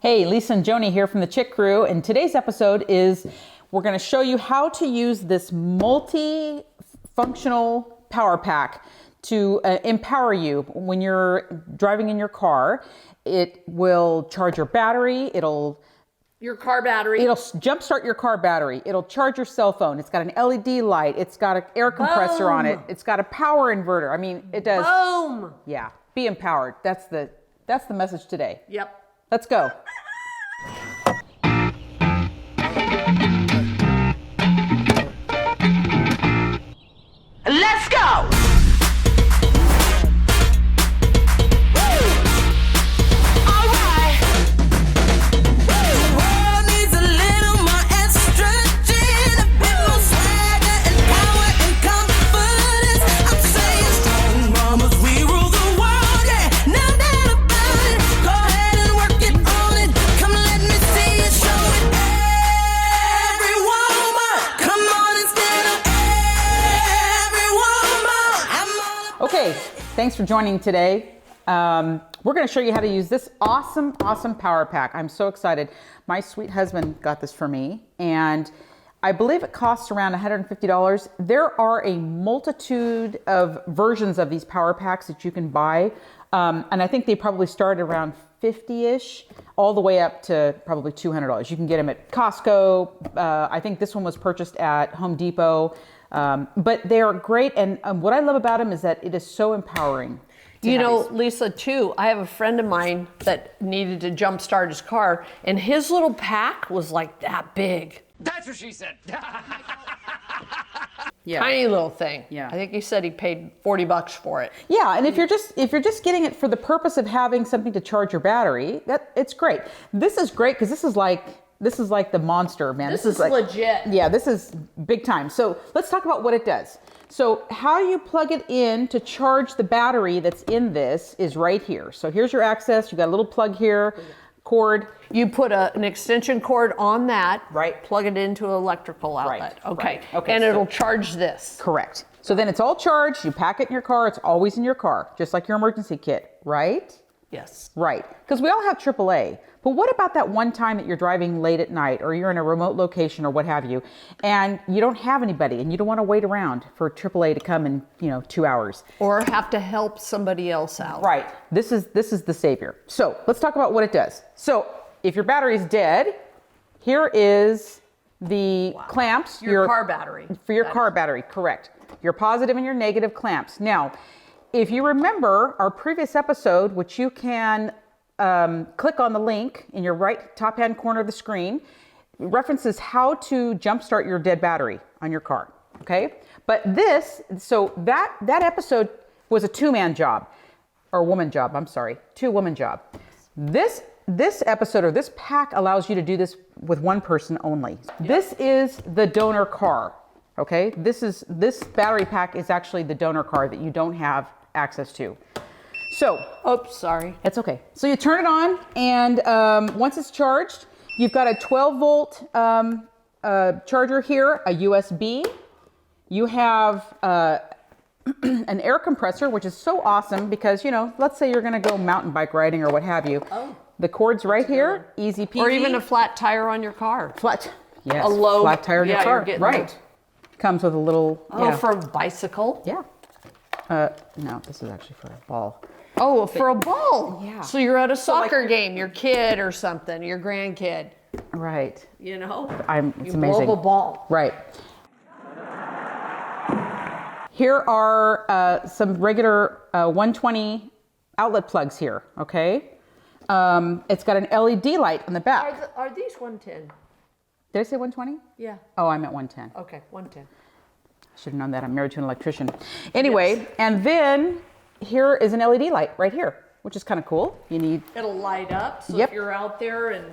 Hey, Lisa and Joni here from the Chick Crew, and today's episode is we're going to show you how to use this multi-functional power pack to empower you when you're driving in your car. It will charge your battery, Your car battery. it'll jumpstart your car battery, it'll charge your cell phone, it's got an LED light, it's got an air compressor on it, it's got a power inverter. I mean, it does. Boom. Yeah, be empowered. That's the message today. Yep. Let's go. Let's go. Okay, thanks for joining today. We're going to show you how to use this awesome power pack. I'm so excited. My sweet husband got this for me, and I believe it costs around $150. There are a multitude of versions of these power packs that you can buy, and I think they probably start around 50-ish, all the way up to probably $200. You can get them at Costco. I think this one was purchased at Home Depot. But they are great, and what I love about them is that it is so empowering. You know, Lisa, too, I have a friend of mine that needed to jumpstart his car, and his little pack was like that big. That's what she said. Yeah. Tiny little thing. Yeah. I think he said he paid $40 for it. Yeah, and if you're just getting it for the purpose of having something to charge your battery, it's great. This is great because this is like the monster, man. This is like legit. Yeah, this is big time. So let's talk about what it does. So how you plug it in to charge the battery that's in this is right here. So here's your access. You got a little plug here, cord. You put an extension cord on that. Right. Plug it into an electrical outlet. Right, Okay. right. Okay, And so- it'll charge this. Correct. So then it's all charged. You pack it in your car. It's always in your car, just like your emergency kit, right? Yes. Right, because we all have AAA. But what about that one time that you're driving late at night or you're in a remote location or what have you, and you don't have anybody and you don't want to wait around for AAA to come in, 2 hours. Or have to help somebody else out. Right, this is the savior. So let's talk about what it does. So if your battery's dead, here is the clamps. Your car battery. For your car battery, correct. Your positive and your negative clamps. Now, if you remember our previous episode, which you can click on the link in your right top hand corner of the screen, references how to jumpstart your dead battery on your car. Okay, but that episode was a two-man job, or woman job. I'm sorry, two-woman job. This episode or this pack allows you to do this with one person only. Yep. This is the donor car. Okay, this battery pack is actually the donor car that you don't have access to. So, oops, sorry. It's okay. So you turn it on, and once it's charged, you've got a 12-volt charger here, a USB. You have an air compressor, which is so awesome because, let's say you're going to go mountain bike riding or what have you. Oh. The cord's right here, easy peasy. Or even a flat tire on your car. Flat, yes. A low flat tire on your car. Right. Comes with a little. For a bicycle. Yeah. No, this is actually for a ball. Oh, for a ball. Yeah. So you're at a soccer game, your kid or something, your grandkid. Right. It's you amazing. Blow up a ball. Right. Here are some regular 120 outlet plugs here. Okay. It's got an LED light on the back. Are these 110? Did I say 120? Yeah. Oh, I meant 110. Okay, 110. Should have known that. I'm married to an electrician. Anyway, yes. And then here is an LED light right here, which is kind of cool. It'll light up. So if you're out there and,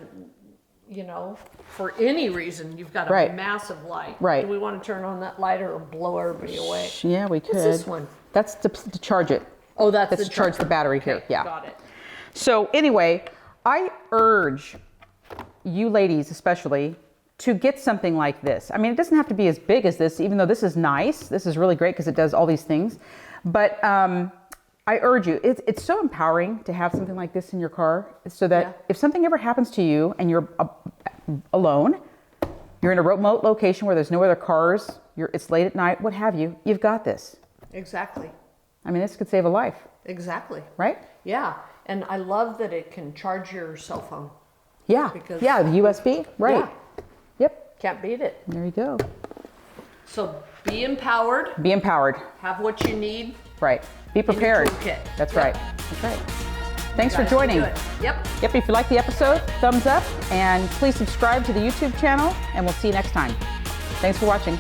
for any reason, you've got a massive light. Right. Do we want to turn on that light or blow everybody away? Yeah, we could. What's this one? That's to charge it. Oh, that's to charge the battery here. Yeah. Got it. So anyway, I urge you ladies especially to get something like this. I mean, it doesn't have to be as big as this, even though this is nice. This is really great because it does all these things. But I urge you, it's so empowering to have something like this in your car so that Yeah. if something ever happens to you and you're alone, you're in a remote location where there's no other cars, it's late at night, what have you, you've got this. Exactly. I mean, this could save a life, Exactly. right? Yeah. And I love that it can charge your cell phone. Yeah. Because- yeah, the USB, right. Yeah. Yep, Can't beat it. there you go. So be empowered, Be empowered, have what you need. right. Be prepared. toolkit. That's Yep. right. That's right. Thanks for Guys can joining. do it. Yep. Yep, if you like the episode, thumbs up, and please subscribe to the YouTube channel, and we'll see you next time. Thanks for watching.